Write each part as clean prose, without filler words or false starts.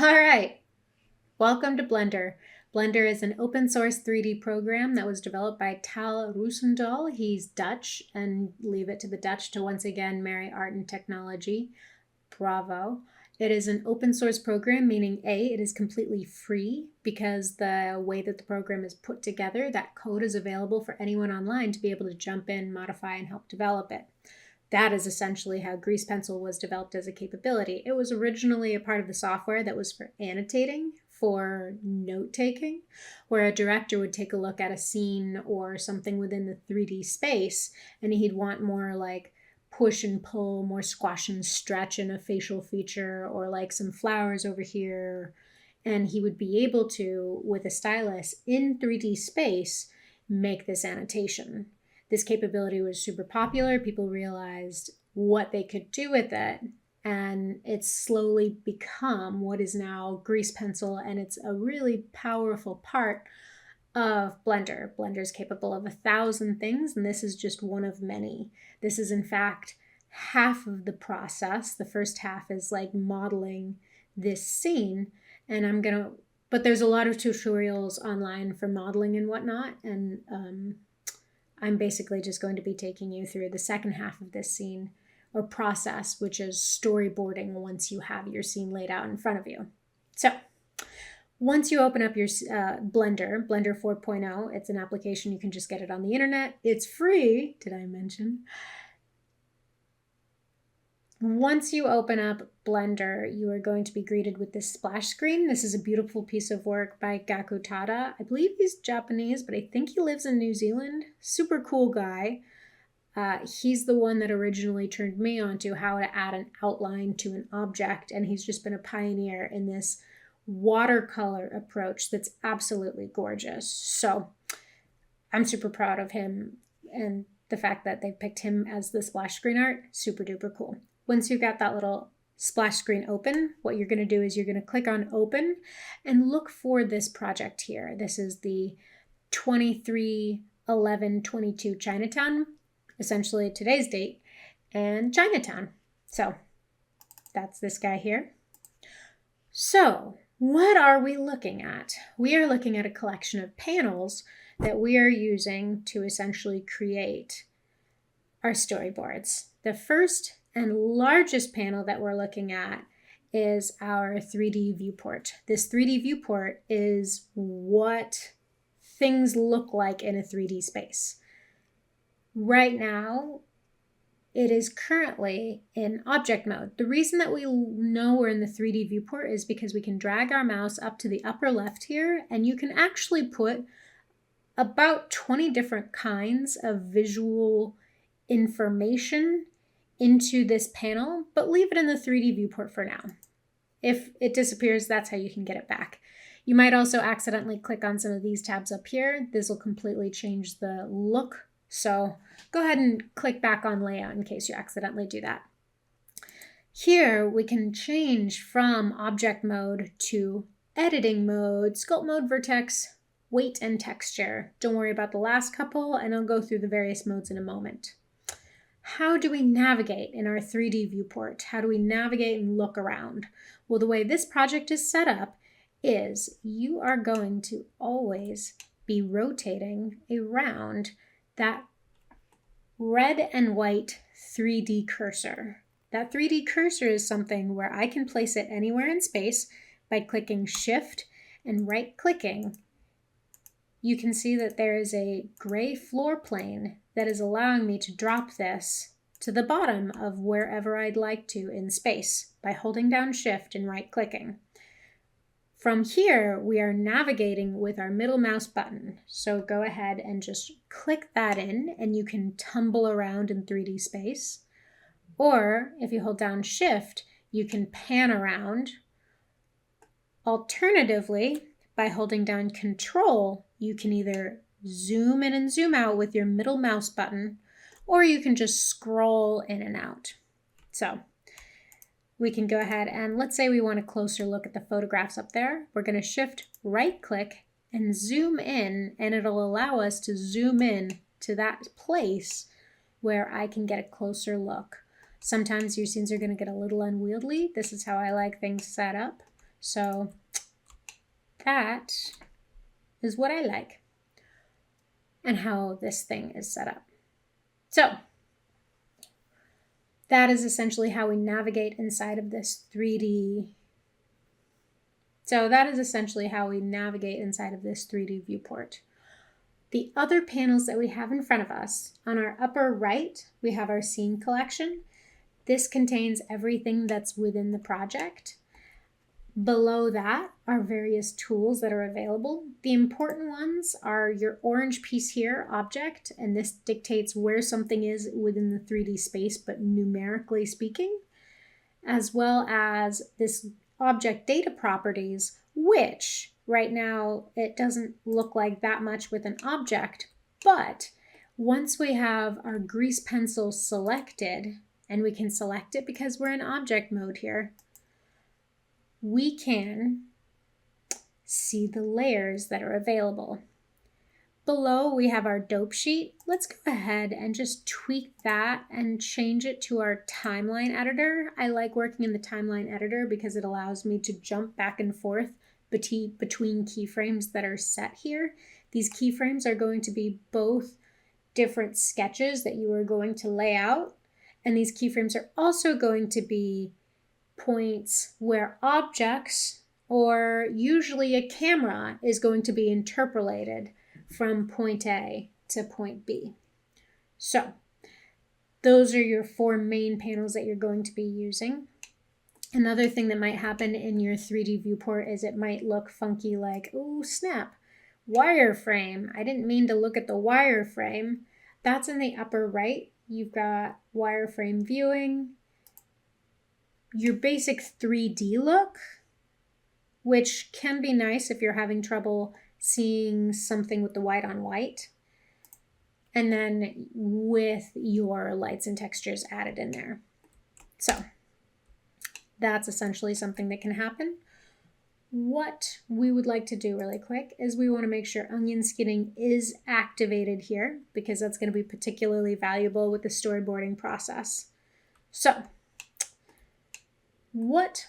All right, welcome to Blender. Blender is an open source 3D program that was developed by Tal Roosendaal. He's Dutch, and leave it to the Dutch to once again marry art and technology. Bravo. It is an open source program, meaning A, it is completely free because the way that the program is put together, that code is available for anyone online to be able to jump in, modify, and help develop it. That is essentially how Grease Pencil was developed as a capability. It was originally a part of the software that was for annotating, for note taking, where a director would take a look at a scene or something within the 3D space and he'd want more like push and pull, more squash and stretch in a facial feature, or like some flowers over here. And he would be able to, with a stylus in 3D space, make this annotation. This capability was super popular. People realized what they could do with it, and it's slowly become what is now Grease Pencil, and it's a really powerful part of Blender. Blender is capable of 1,000 things, and this is just one of many. This is, in fact, half of the process. The first half is like modeling this scene, and but there's a lot of tutorials online for modeling and whatnot, and I'm basically just going to be taking you through the second half of this scene or process, which is storyboarding once you have your scene laid out in front of you. So once you open up your Blender 4.0, it's an application. You can just get it on the internet. It's free, did I mention? Once you open up Blender, you are going to be greeted with this splash screen. This is a beautiful piece of work by Gaku Tada. I believe he's Japanese, but I think he lives in New Zealand. Super cool guy. He's the one that originally turned me on to how to add an outline to an object, and he's just been a pioneer in this watercolor approach that's absolutely gorgeous. So I'm super proud of him, and the fact that they picked him as the splash screen art, super duper cool. Once you've got that little splash screen open, what you're going to do is you're going to click on open and look for this project here. This is the 23/11/22 Chinatown, essentially today's date, and Chinatown. So that's this guy here. So what are we looking at? We are looking at a collection of panels that we are using to essentially create our storyboards. The first and largest panel that we're looking at is our 3D viewport. This 3D viewport is what things look like in a 3D space. Right now, it is currently in object mode. The reason that we know we're in the 3D viewport is because we can drag our mouse up to the upper left here, and you can actually put about 20 different kinds of visual information into this panel, but leave it in the 3D viewport for now. If it disappears, that's how you can get it back. You might also accidentally click on some of these tabs up here. This will completely change the look. So go ahead and click back on layout in case you accidentally do that. Here we can change from object mode to editing mode, sculpt mode, vertex, weight, and texture. Don't worry about the last couple, and I'll go through the various modes in a moment. How do we navigate in our 3D viewport? How do we navigate and look around? Well, the way this project is set up is you are going to always be rotating around that red and white 3D cursor. That 3D cursor is something where I can place it anywhere in space by clicking Shift and right-clicking. You can see that there is a gray floor plane that is allowing me to drop this to the bottom of wherever I'd like to in space by holding down Shift and right-clicking. From here, we are navigating with our middle mouse button. So go ahead and just click that in, and you can tumble around in 3D space. Or if you hold down Shift, you can pan around. Alternatively, by holding down Control, you can either zoom in and zoom out with your middle mouse button, or you can just scroll in and out. So we can go ahead and let's say we want a closer look at the photographs up there. We're going to Shift right click and zoom in, and it'll allow us to zoom in to that place where I can get a closer look. Sometimes your scenes are going to get a little unwieldy. This is how I like things set up. So that is what I like and how this thing is set up. So that is essentially how we navigate inside of this 3D. So that is essentially how we navigate inside of this 3D viewport. The other panels that we have in front of us, on our upper right, we have our scene collection. This contains everything that's within the project. Below that are various tools that are available. The important ones are your orange piece here, object, and this dictates where something is within the 3D space, but numerically speaking, as well as this object data properties, which right now it doesn't look like that much with an object, but once we have our grease pencil selected, and we can select it because we're in object mode here, we can see the layers that are available. Below we have our dope sheet. Let's go ahead and just tweak that and change it to our timeline editor. I like working in the timeline editor because it allows me to jump back and forth between keyframes that are set here. These keyframes are going to be both different sketches that you are going to lay out, and these keyframes are also going to be points where objects, or usually a camera, is going to be interpolated from point A to point B. So those are your 4 main panels that you're going to be using. Another thing that might happen in your 3D viewport is it might look funky, like, oh snap, wireframe. I didn't mean to look at the wireframe. That's in the upper right. You've got wireframe viewing, your basic 3D look, which can be nice if you're having trouble seeing something with the white on white, and then with your lights and textures added in there. So that's essentially something that can happen. What we would like to do really quick is we want to make sure onion skinning is activated here, because that's going to be particularly valuable with the storyboarding process. So what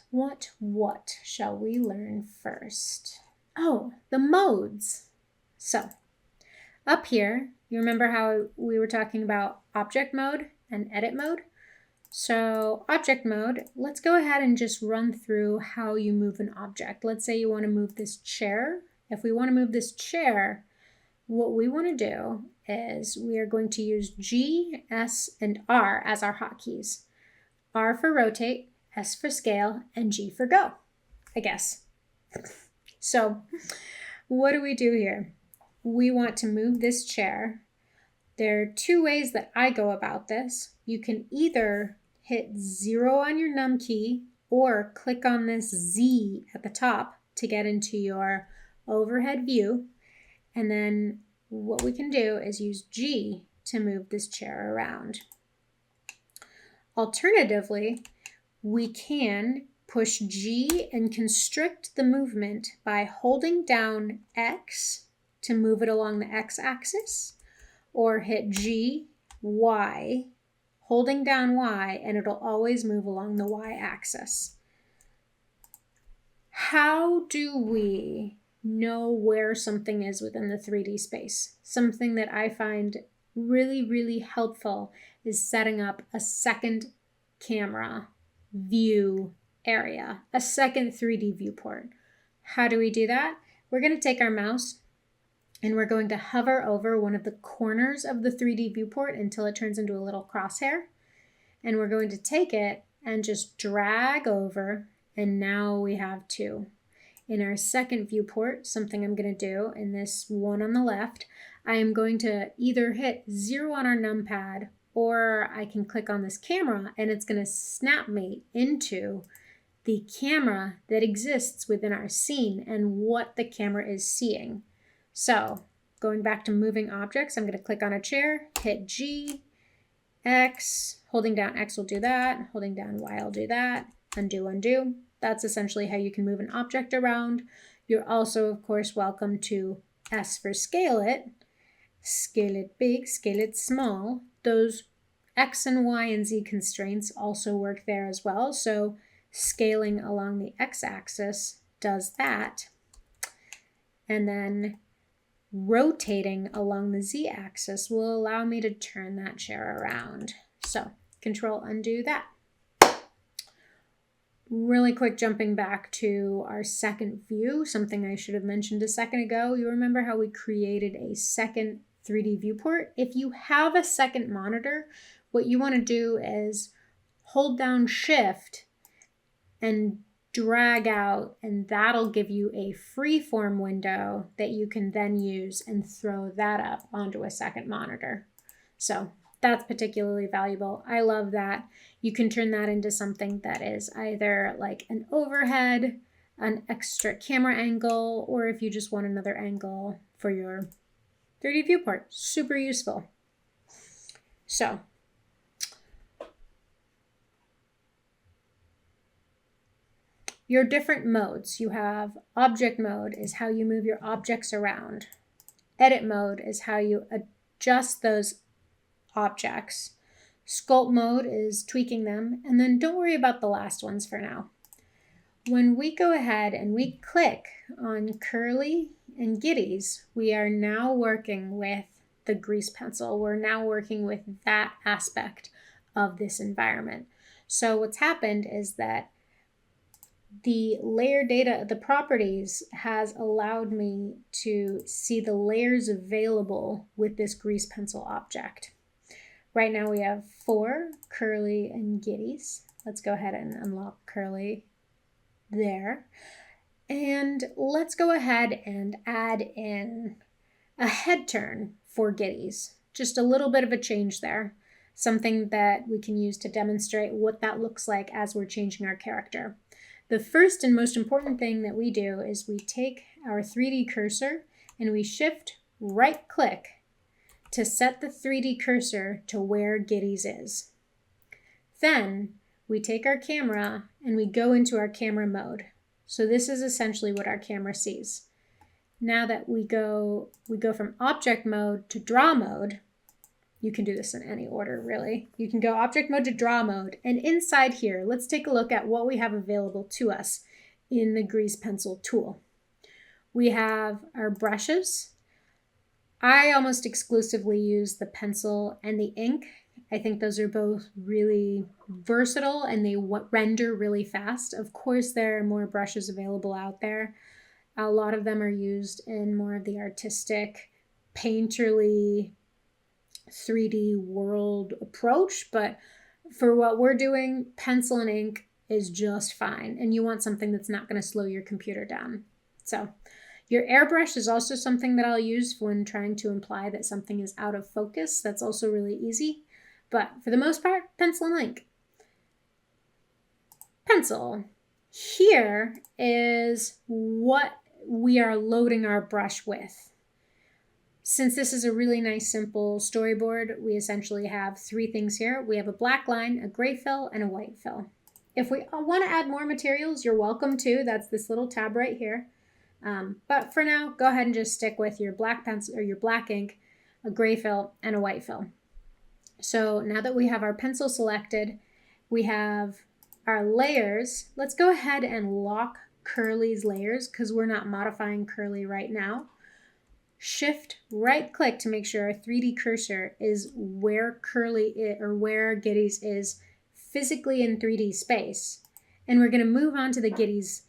shall we learn first? Oh, the modes. So up here, you remember how we were talking about object mode and edit mode? So object mode, let's go ahead and just run through how you move an object. Let's say you want to move this chair. If we want to move this chair, what we want to do is we are going to use G, S, and R as our hotkeys. R for rotate, S for scale, and G for go, I guess. So what do we do here? We want to move this chair. There are 2 ways that I go about this. You can either hit 0 on your num key or click on this Z at the top to get into your overhead view. And then what we can do is use G to move this chair around. Alternatively, we can push G and constrict the movement by holding down X to move it along the X-axis, or hit G, Y, holding down Y, and it'll always move along the Y-axis. How do we know where something is within the 3D space? Something that I find really, really helpful is setting up a second camera view area, a second 3D viewport. How do we do that? We're going to take our mouse and we're going to hover over one of the corners of the 3D viewport until it turns into a little crosshair. And we're going to take it and just drag over, and now we have 2. In our second viewport, something I'm going to do in this one on the left, I am going to either hit 0 on our numpad, or I can click on this camera and it's going to snap me into the camera that exists within our scene and what the camera is seeing. So going back to moving objects, I'm going to click on a chair, hit G, X, holding down X will do that, holding down Y will do that, undo, undo. That's essentially how you can move an object around. You're also, of course, welcome to S for scale it big, scale it small. Those X and Y and Z constraints also work there as well. So scaling along the X-axis does that. And then rotating along the Z-axis will allow me to turn that chair around. So Control undo that. Really quick, jumping back to our second view, something I should have mentioned a second ago. You remember how we created a second 3D viewport? If you have a second monitor, what you want to do is hold down Shift and drag out, and that'll give you a freeform window that you can then use and throw that up onto a second monitor. So that's particularly valuable. I love that. You can turn that into something that is either like an overhead, an extra camera angle, or if you just want another angle for your 3D viewport. Super useful. So your different modes. You have object mode is how you move your objects around. Edit mode is how you adjust those objects. Sculpt mode is tweaking them. And then don't worry about the last ones for now. When we go ahead and we click on Curly and Giddies, we are now working with the grease pencil. We're now working with that aspect of this environment. So what's happened is that the layer data, the properties, has allowed me to see the layers available with this grease pencil object. Right now we have 4 Curly and Giddies. Let's go ahead and unlock Curly there. And let's go ahead and add in a head turn for Giddies. Just a little bit of a change there. Something that we can use to demonstrate what that looks like as we're changing our character. The first and most important thing that we do is we take our 3D cursor and we shift right click to set the 3D cursor to where Giddies is. Then we take our camera and we go into our camera mode. So this is essentially what our camera sees. Now that we go from object mode to draw mode. You can do this in any order, really. You can go object mode to draw mode. And inside here, let's take a look at what we have available to us in the grease pencil tool. We have our brushes. I almost exclusively use the pencil and the ink. I think those are both really versatile and they render really fast. Of course, there are more brushes available out there. A lot of them are used in more of the artistic, painterly, 3D world approach, but for what we're doing, pencil and ink is just fine. And you want something that's not going to slow your computer down. So your airbrush is also something that I'll use when trying to imply that something is out of focus. That's also really easy. But for the most part, pencil and ink. Pencil. Here is what we are loading our brush with. Since this is a really nice simple storyboard, we essentially have 3 things here. We have a black line, a gray fill, and a white fill. If we want to add more materials, you're welcome to. That's this little tab right here. But for now, go ahead and just stick with your black pencil or your black ink, a gray fill, and a white fill. So now that we have our pencil selected, we have our layers. Let's go ahead and lock Curly's layers because we're not modifying Curly right now. Shift right click to make sure our 3D cursor is where Curly is, or where Giddies is physically in 3D space. And we're going to move on to the Giddies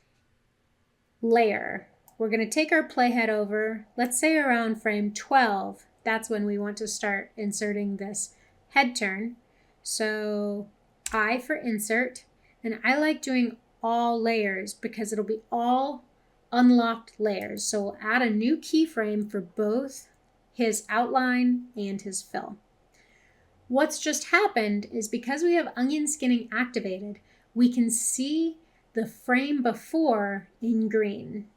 layer. We're going to take our playhead over, let's say around frame 12. That's when we want to start inserting this head turn. So I for insert, and I like doing all layers because it'll be all unlocked layers. So we'll add a new keyframe for both his outline and his fill. What's just happened is because we have onion skinning activated, we can see the frame before in green.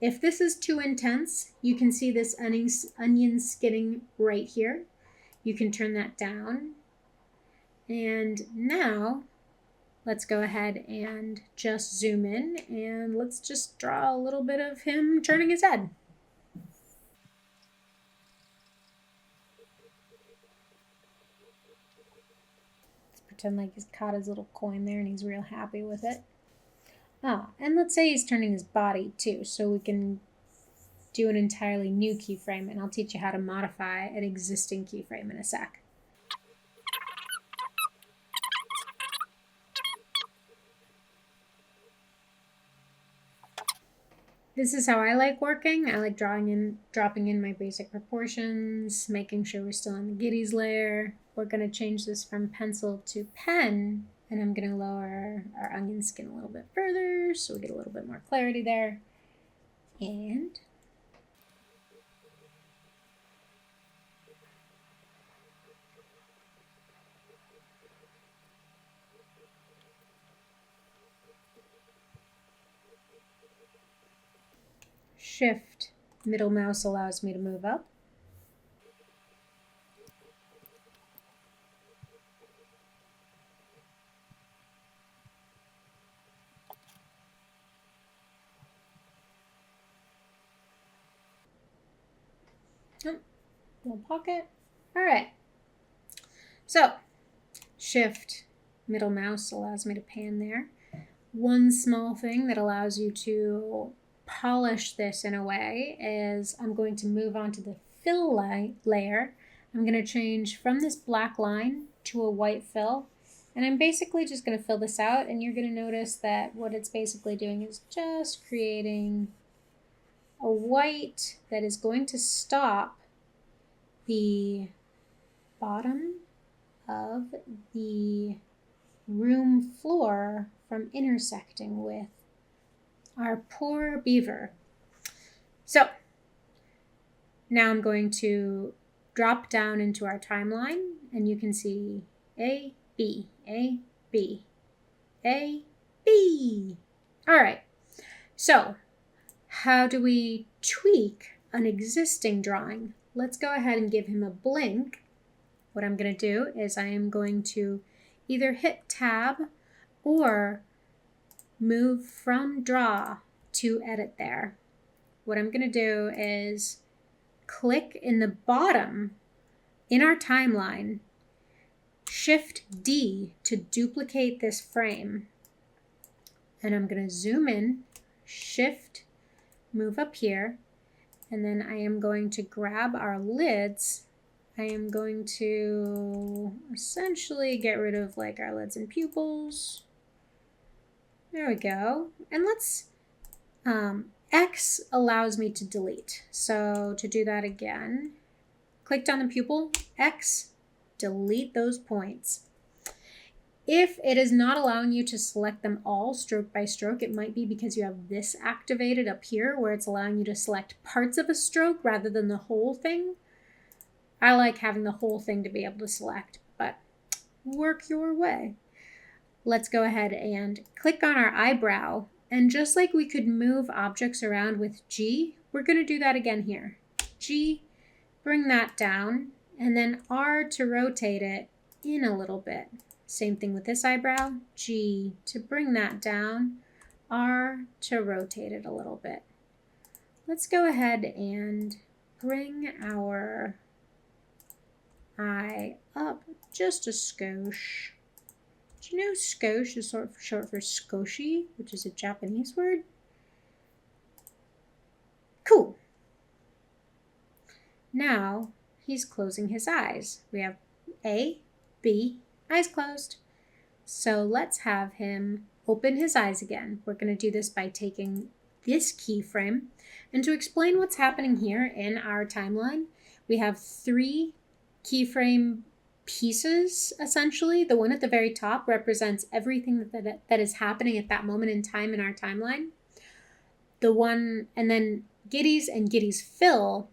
If this is too intense, you can see this onion skinning right here. You can turn that down. And now let's go ahead and just zoom in and let's just draw a little bit of him turning his head. Let's pretend like he's caught his little coin there and he's real happy with it. And let's say he's turning his body too, so we can do an entirely new keyframe, and I'll teach you how to modify an existing keyframe in a sec. This is how I like working. I like dropping in my basic proportions, making sure we're still on the Giddy's layer. We're going to change this from pencil to pen, and I'm going to lower our onion skin a little bit further so we get a little bit more clarity there. And Shift middle mouse allows me to move up. Oh, little pocket. All right. So Shift middle mouse allows me to pan there. One small thing that allows you to polish this in a way is I'm going to move on to the fill layer. I'm going to change from this black line to a white fill, and I'm basically just going to fill this out, and you're going to notice that what it's basically doing is just creating a white that is going to stop the bottom of the room floor from intersecting with our poor beaver. So now I'm going to drop down into our timeline, and you can see A, B, A, B, A, B. All right, so how do we tweak an existing drawing? Let's go ahead and give him a blink. What I'm going to do is I am going to either hit tab or move from draw to edit there. What I'm going to do is click in the bottom in our timeline, Shift D to duplicate this frame. And I'm going to zoom in, Shift, move up here, and then I am going to grab our lids. I am going to essentially get rid of like our lids and pupils. There we go. And let's, X allows me to delete. So to do that again, clicked on the pupil, X, delete those points. If it is not allowing you to select them all stroke by stroke, it might be because you have this activated up here where it's allowing you to select parts of a stroke rather than the whole thing. I like having the whole thing to be able to select, but work your way. Let's go ahead and click on our eyebrow. And just like we could move objects around with G, we're going to do that again here. G, bring that down, and then R to rotate it in a little bit. Same thing with this eyebrow. G to bring that down, R to rotate it a little bit. Let's go ahead and bring our eye up just a skosh. Do you know skosh is short for skoshi, which is a Japanese word? Cool. Now he's closing his eyes. We have A, B, eyes closed. So let's have him open his eyes again. We're going to do this by taking this keyframe. And to explain what's happening here in our timeline, we have 3 keyframe pieces, essentially. The one at the very top represents everything that is happening at that moment in time in our timeline. The one, and then Giddy's and Giddy's fill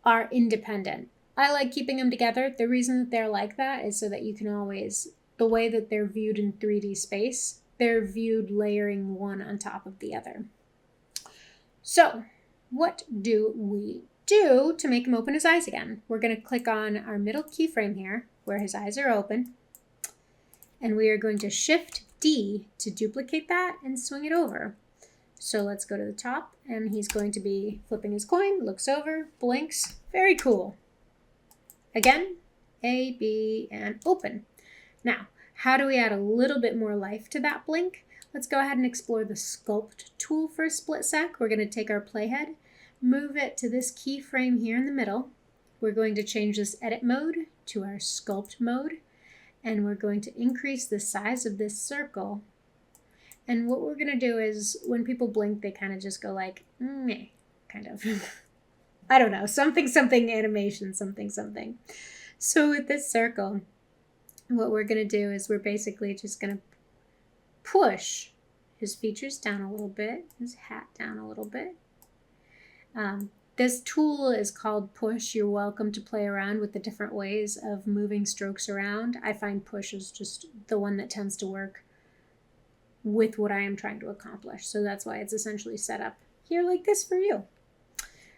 are independent. I like keeping them together. The reason that they're like that is so that you can always, the way that they're viewed in 3D space, they're viewed layering one on top of the other. So what do we do to make him open his eyes again? We're going to click on our middle keyframe here where his eyes are open, and we are going to Shift D to duplicate that and swing it over. So let's go to the top, and he's going to be flipping his coin, looks over, blinks. Very cool. Again, A, B, and open. Now, how do we add a little bit more life to that blink? Let's go ahead and explore the sculpt tool for a split sec. We're going to take our playhead, move it to this keyframe here in the middle. We're going to change this edit mode to our sculpt mode, and we're going to increase the size of this circle. And what we're going to do is when people blink, they kind of just go like, meh, kind of. I don't know, something animation, something. So with this circle, what we're going to do is we're basically just going to push his features down a little bit, his hat down a little bit. This tool is called push. You're welcome to play around with the different ways of moving strokes around. I find push is just the one that tends to work with what I am trying to accomplish. So that's why it's essentially set up here like this for you.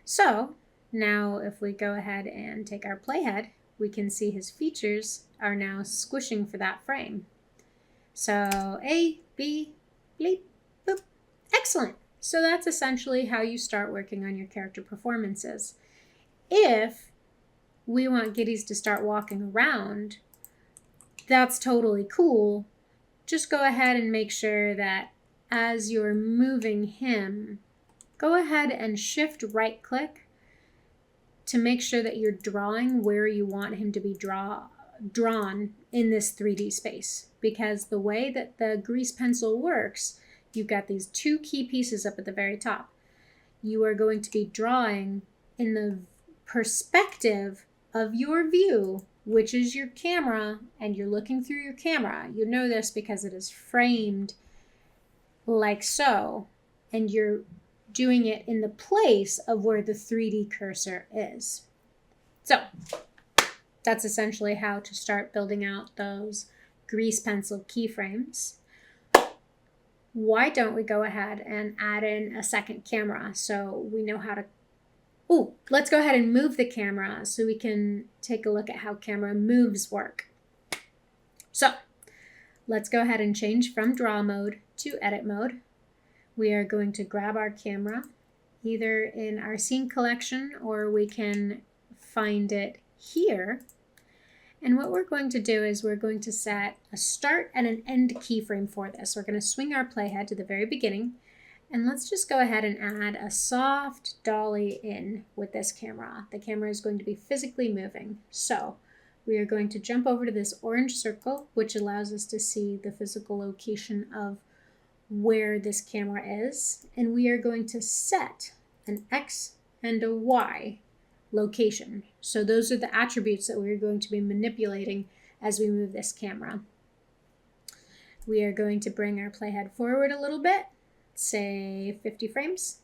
So now if we go ahead and take our playhead, we can see his features are now squishing for that frame. So A, B, bleep, boop. Excellent. So that's essentially how you start working on your character performances. If we want Giddies to start walking around, that's totally cool. Just go ahead and make sure that as you're moving him, go ahead and shift right click to make sure that you're drawing where you want him to be drawn in this 3D space. Because the way that the grease pencil works, you've got these two key pieces up at the very top. You are going to be drawing in the perspective of your view, which is your camera, and you're looking through your camera. You know this because it is framed like so, and you're doing it in the place of where the 3D cursor is. So that's essentially how to start building out those grease pencil keyframes. Why don't we go ahead and add in a second camera so we know how to... Oh, let's go ahead and move the camera so we can take a look at how camera moves work. So let's go ahead and change from draw mode to edit mode. We are going to grab our camera either in our scene collection or we can find it here. And what we're going to do is we're going to set a start and an end keyframe for this. We're going to swing our playhead to the very beginning. And let's just go ahead and add a soft dolly in with this camera. The camera is going to be physically moving. So we are going to jump over to this orange circle, which allows us to see the physical location of where this camera is. And we are going to set an X and a Y location. So those are the attributes that we're going to be manipulating as we move this camera. We are going to bring our playhead forward a little bit, say 50 frames.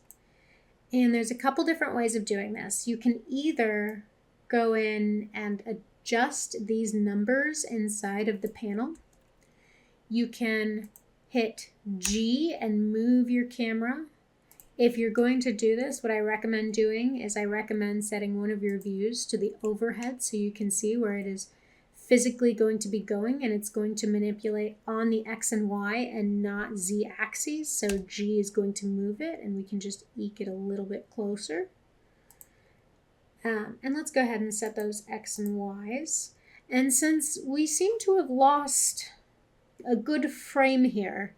And there's a couple different ways of doing this. You can either go in and adjust these numbers inside of the panel. You can hit G and move your camera. If you're going to do this, what I recommend doing is I recommend setting one of your views to the overhead so you can see where it is physically going to be going, and it's going to manipulate on the X and Y and not Z axes. So G is going to move it, and we can just eke it a little bit closer. And let's go ahead and set those X and Ys. And since we seem to have lost a good frame here,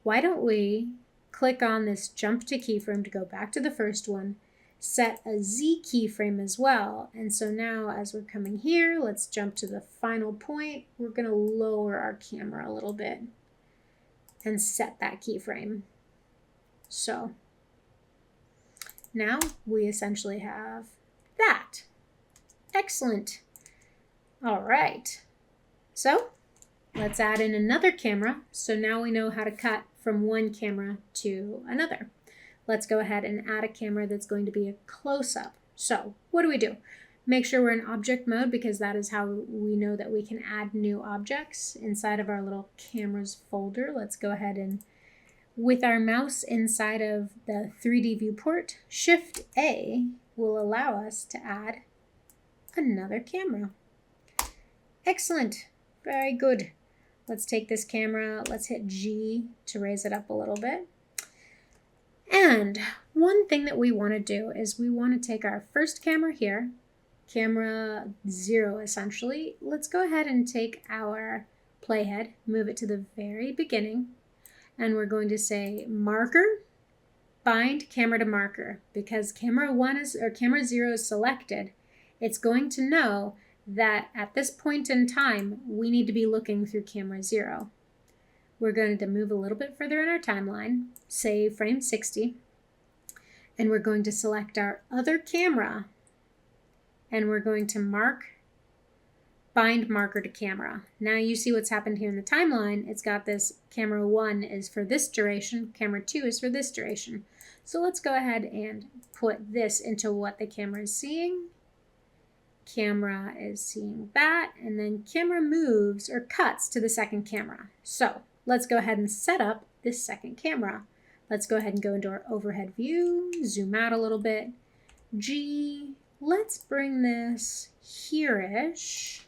why don't we click on this jump to keyframe to go back to the first one, set a Z keyframe as well. And so now as we're coming here, let's jump to the final point. We're going to lower our camera a little bit and set that keyframe. So now we essentially have that. Excellent. All right. So let's add in another camera. So now we know how to cut from one camera to another. Let's go ahead and add a camera that's going to be a close-up. So what do? Make sure we're in object mode because that is how we know that we can add new objects inside of our little cameras folder. Let's go ahead and, with our mouse inside of the 3D viewport, Shift A will allow us to add another camera. Excellent. Very good. Let's take this camera, let's hit G to raise it up a little bit. And one thing that we want to do is we want to take our first camera here, camera 0 essentially. Let's go ahead and take our playhead, move it to the very beginning, and we're going to say marker, bind camera to marker. Because camera 0 is selected, it's going to know that at this point in time, we need to be looking through camera 0. We're going to move a little bit further in our timeline, say frame 60, and we're going to select our other camera, and we're going to bind marker to camera. Now you see what's happened here in the timeline. It's got this camera 1 is for this duration, camera 2 is for this duration. So let's go ahead and put this into what the camera is seeing. Camera is seeing that, and then camera moves or cuts to the second camera. So let's go ahead and set up this second camera. Let's go ahead and go into our overhead view, zoom out a little bit. Let's bring this here-ish,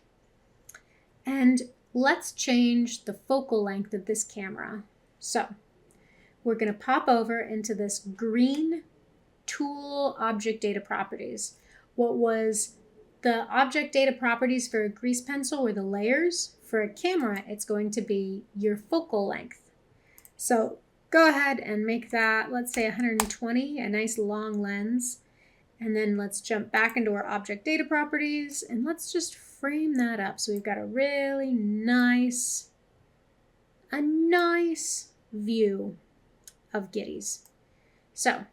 and let's change the focal length of this camera. So we're going to pop over into this green tool object data properties. What was the object data properties for a grease pencil were the layers. For a camera, it's going to be your focal length. So go ahead and make that, let's say 120, a nice long lens. And then let's jump back into our object data properties and let's just frame that up. So we've got a really nice view of Giddies. So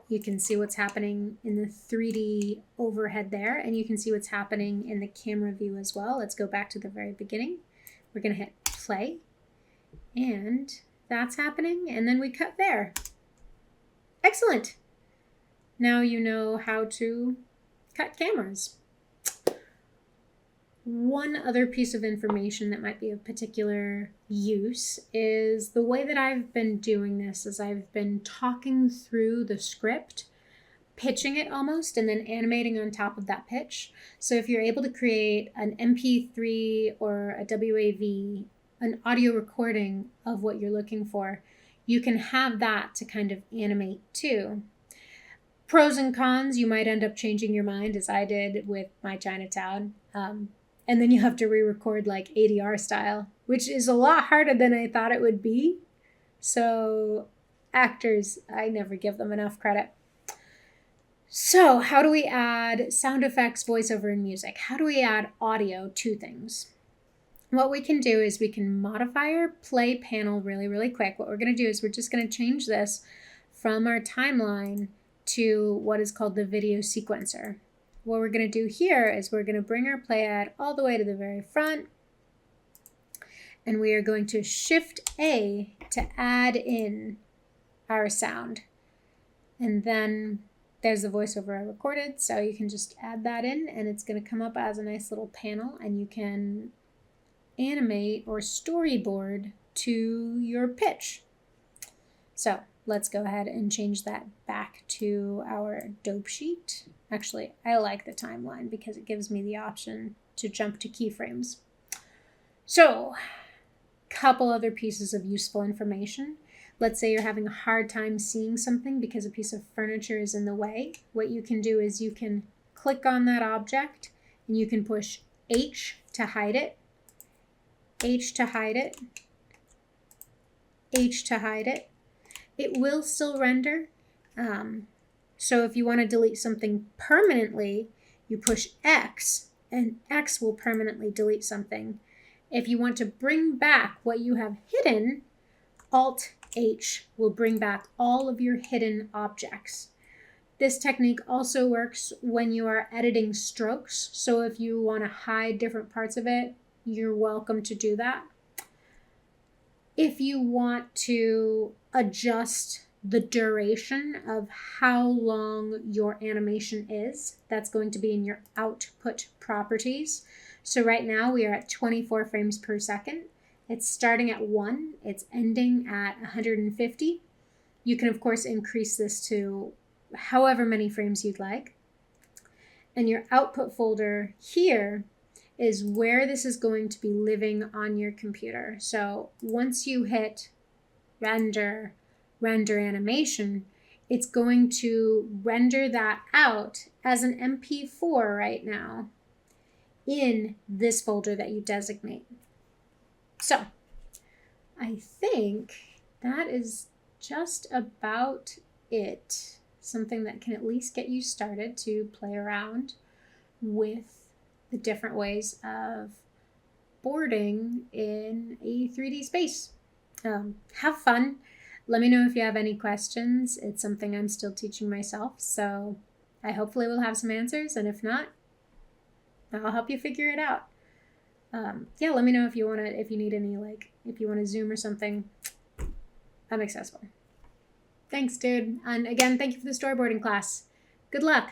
you can see what's happening in the 3D overhead there, and you can see what's happening in the camera view as well. Let's go back to the very beginning. We're going to hit play, and that's happening, and then we cut there. Excellent. Now you know how to cut cameras. One other piece of information that might be of particular use is the way that I've been doing this is I've been talking through the script, pitching it almost, and then animating on top of that pitch. So if you're able to create an MP3 or a WAV, an audio recording of what you're looking for, you can have that to kind of animate too. Pros and cons, you might end up changing your mind as I did with my Chinatown. And then you have to re-record like ADR style, which is a lot harder than I thought it would be. So actors, I never give them enough credit. So how do we add sound effects, voiceover, and music? How do we add audio to things? What we can do is we can modify our play panel really, really quick. What we're going to do is we're just going to change this from our timeline to what is called the video sequencer. What we're going to do here is we're going to bring our play ad all the way to the very front, and we are going to Shift A to add in our sound. And then there's the voiceover I recorded, so you can just add that in and it's going to come up as a nice little panel, and you can animate or storyboard to your pitch. So let's go ahead and change that back to our dope sheet. Actually, I like the timeline because it gives me the option to jump to keyframes. So, couple other pieces of useful information. Let's say you're having a hard time seeing something because a piece of furniture is in the way. What you can do is you can click on that object and you can push H to hide it, H to hide it, H to hide it. It will still render. So if you want to delete something permanently, you push X, and X will permanently delete something. If you want to bring back what you have hidden, Alt-H will bring back all of your hidden objects. This technique also works when you are editing strokes. So if you want to hide different parts of it, you're welcome to do that. If you want to adjust the duration of how long your animation is, that's going to be in your output properties. So right now we are at 24 frames per second. It's starting at 1, it's ending at 150. You can of course increase this to however many frames you'd like. And your output folder here is where this is going to be living on your computer. So once you hit render animation, it's going to render that out as an MP4 right now in this folder that you designate. So I think that is just about it. Something that can at least get you started to play around with the different ways of boarding in a 3D space. Have fun. Let me know if you have any questions. It's something I'm still teaching myself, so I hopefully will have some answers, and if not, I'll help you figure it out. Yeah, let me know if you need any, like, if you want to Zoom or something. I'm accessible. Thanks, dude. And again, thank you for the storyboarding class. Good luck.